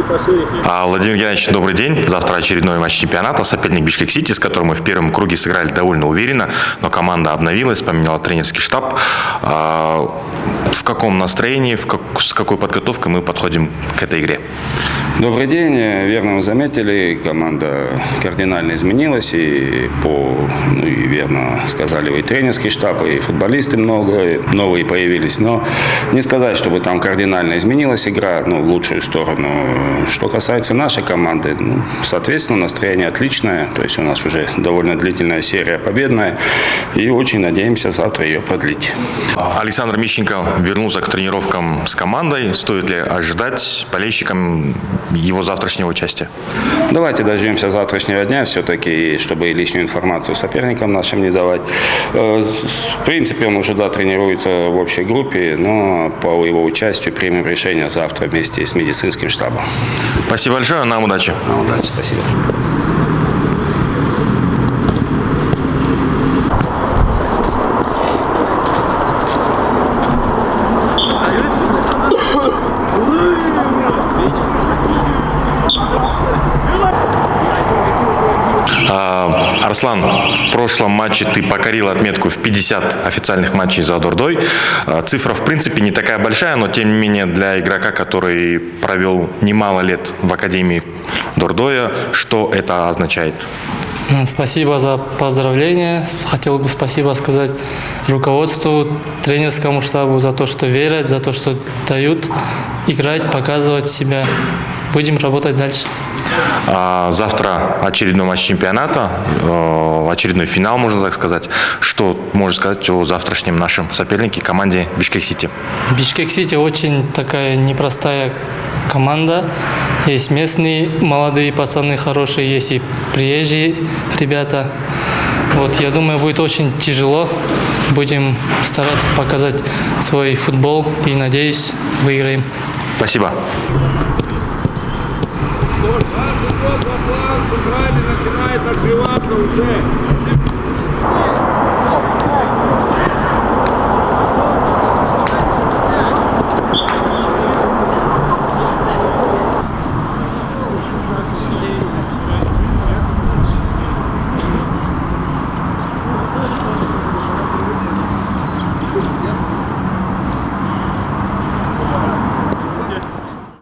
Владимир Геннадьевич, добрый день. Завтра очередной матч чемпионата. Соперник Бишкек-Сити, с которым мы в первом круге сыграли довольно уверенно, но команда обновилась, поменяла тренерский штаб. В каком настроении, с какой подготовкой мы подходим к этой игре? Добрый день. Верно вы заметили, команда кардинально изменилась. И верно сказали вы, и тренерский штаб, и футболисты много, новые появились. Но не сказать, чтобы там кардинально изменилась игра, в лучшую сторону. Что касается нашей команды, соответственно, настроение отличное. То есть у нас уже довольно длительная серия победная. И очень надеемся завтра ее продлить. Александр Мищенко вернулся к тренировкам с командой. Стоит ли ожидать болельщикам его завтрашнего участия? Давайте дождемся завтрашнего дня все-таки, чтобы лишнюю информацию соперникам нашим не давать. В принципе, он уже тренируется в общей группе, но по его участию примем решение завтра вместе с медицинским штабом. Спасибо большое, нам удачи. Нам удачи, спасибо. Арслан, в прошлом матче ты покорил отметку в 50 официальных матчей за Дордой. Цифра, в принципе, не такая большая, но, тем не менее, для игрока, который провел немало лет в Академии Дордоя, что это означает? Спасибо за поздравления. Хотел бы спасибо сказать руководству, тренерскому штабу за то, что верят, за то, что дают играть, показывать себя. Будем работать дальше. Завтра очередной матч чемпионата, очередной финал, можно так сказать. Что можно сказать о завтрашнем нашем сопернике, команде Бишкек-Сити? Бишкек-Сити очень такая непростая команда. Есть местные молодые пацаны хорошие, есть и приезжие ребята. Я думаю, будет очень тяжело. Будем стараться показать свой футбол и, надеюсь, выиграем. Спасибо.